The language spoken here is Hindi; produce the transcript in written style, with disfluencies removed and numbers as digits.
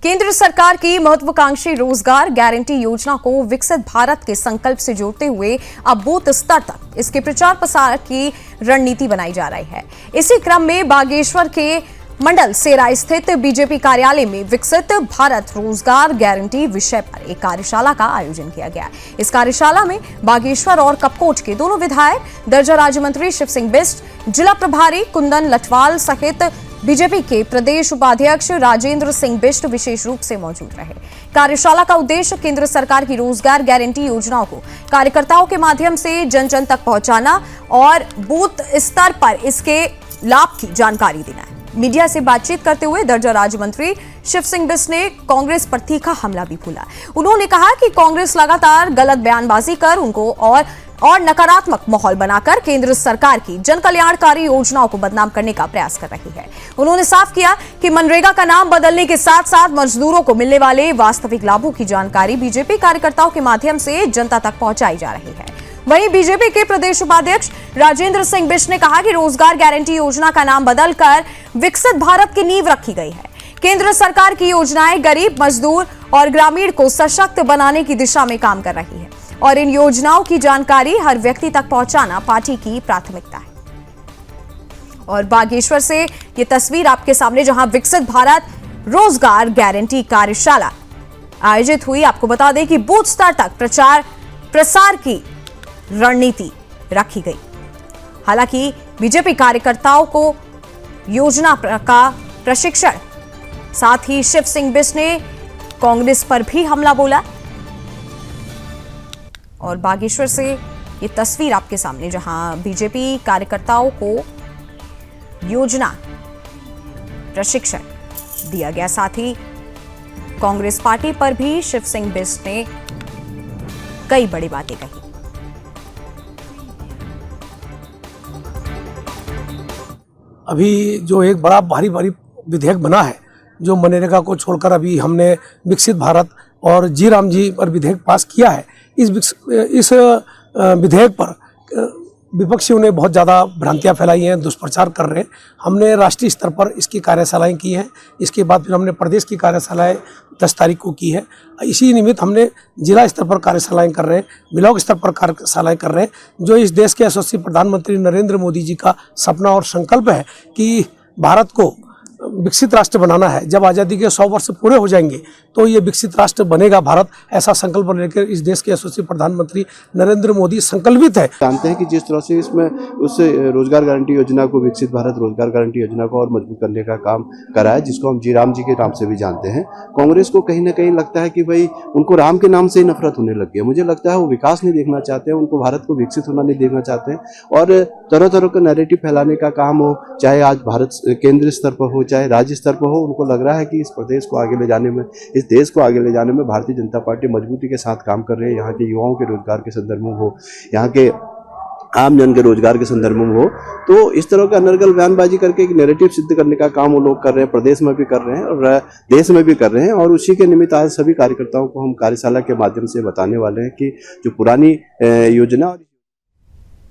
केंद्र सरकार की महत्वाकांक्षी रोजगार गारंटी योजना को विकसित भारत के संकल्प से जोड़ते हुए अब बूथ स्तर तक इसके प्रचार प्रसार की रणनीति बनाई जा रही है। इसी क्रम में बागेश्वर के मंडल सेरा स्थित बीजेपी कार्यालय में विकसित भारत रोजगार गारंटी विषय पर एक कार्यशाला का आयोजन किया गया। इस कार्यशाला में बागेश्वर और कपकोट के दोनों विधायक, दर्जा राज्य मंत्री शिव सिंह बिष्ट, जिला प्रभारी कुंदन लटवाल सहित बीजेपी के प्रदेश उपाध्यक्ष राजेंद्र सिंह बिष्ट विशेष रूप से मौजूद रहे। कार्यशाला का उद्देश्य केंद्र सरकार की रोजगार गारंटी योजनाओं को कार्यकर्ताओं के माध्यम से जन जन तक पहुंचाना और बूथ स्तर पर इसके लाभ की जानकारी देना है। मीडिया से बातचीत करते हुए दर्जा राज्य मंत्री शिव सिंह बिष्ट ने कांग्रेस पर तीखा हमला भी बोला। उन्होंने कहा कि कांग्रेस लगातार गलत बयानबाजी कर उनको और नकारात्मक माहौल बनाकर केंद्र सरकार की जन कल्याणकारी योजनाओं को बदनाम करने का प्रयास कर रही है। उन्होंने साफ किया कि मनरेगा का नाम बदलने के साथ साथ मजदूरों को मिलने वाले वास्तविक लाभों की जानकारी बीजेपी कार्यकर्ताओं के माध्यम से जनता तक पहुंचाई जा रही है। वहीं बीजेपी के प्रदेश उपाध्यक्ष राजेंद्र सिंह बिष्ट ने कहा कि रोजगार गारंटी योजना का नाम बदलकर विकसित भारत की नींव रखी गई है। केंद्र सरकार की योजनाएं गरीब, मजदूर और ग्रामीण को सशक्त बनाने की दिशा में काम कर रही है और इन योजनाओं की जानकारी हर व्यक्ति तक पहुंचाना पार्टी की प्राथमिकता है। और बागेश्वर से ये तस्वीर आपके सामने, जहां विकसित भारत रोजगार गारंटी कार्यशाला आयोजित हुई। आपको बता दें कि बूथ स्तर तक प्रचार प्रसार की रणनीति रखी गई। हालांकि बीजेपी कार्यकर्ताओं को योजना का प्रशिक्षण, साथ ही शिव सिंह बिष्ट ने कांग्रेस पर भी हमला बोला। और बागेश्वर से ये तस्वीर आपके सामने, जहां बीजेपी कार्यकर्ताओं को योजना प्रशिक्षण दिया गया, साथ ही कांग्रेस पार्टी पर भी शिव सिंह बिष्ट ने कई बड़ी बातें कही। अभी जो एक बड़ा भारी विधेयक बना है, जो मनरेगा को छोड़कर अभी हमने विकसित भारत और जी राम जी पर विधेयक पास किया है, इस विधेयक पर विपक्षियों ने बहुत ज़्यादा भ्रांतियाँ फैलाई हैं, दुष्प्रचार कर रहे हैं। हमने राष्ट्रीय स्तर पर इसकी कार्यशालाएं की हैं। इसके बाद फिर हमने प्रदेश की कार्यशालाएं 10 तारीख को की है। इसी निमित्त हमने जिला स्तर पर कार्यशालाएं कर रहे हैं, ब्लॉक स्तर पर कार्यशालाएं कर रहे हैं। जो इस देश के यशस्वी प्रधानमंत्री नरेंद्र मोदी जी का सपना और संकल्प है कि भारत को विकसित राष्ट्र बनाना है। जब आज़ादी के 100 वर्ष पूरे हो जाएंगे तो ये विकसित राष्ट्र बनेगा भारत, ऐसा संकल्प लेकर इस देश के यशस्वी प्रधानमंत्री नरेंद्र मोदी संकल्पित है। जानते हैं कि जिस तरह से इसमें उस रोजगार गारंटी योजना को, विकसित भारत रोजगार गारंटी योजना को और मजबूत करने का काम करा है, जिसको हम जी राम जी के नाम से भी जानते हैं। कांग्रेस को कहीं ना कहीं लगता है कि भाई उनको राम के नाम से ही नफरत होने लग गई है। मुझे लगता है वो विकास नहीं देखना चाहते हैं, उनको भारत को विकसित होना नहीं देखना चाहते हैं और तरह तरह का नैरेटिव फैलाने का काम हो, चाहे आज भारत केंद्र स्तर पर हो चाहे राज्य स्तर पर हो। उनको लग रहा है कि इस प्रदेश को आगे ले जाने में, इस देश को आगे ले जाने में भारतीय जनता पार्टी मजबूती के साथ काम कर रही है। यहाँ के युवाओं के रोजगार के संदर्भ में हो, यहाँ के आम जन के रोजगार के संदर्भ में हो, तो इस तरह का अनर्गल बयानबाजी करके एक नैरेटिव सिद्ध करने का काम वो लोग कर रहे हैं, प्रदेश में भी कर रहे हैं और देश में भी कर रहे हैं। और उसी के निमित्त आज सभी कार्यकर्ताओं को हम कार्यशाला के माध्यम से बताने वाले हैं कि जो पुरानी योजना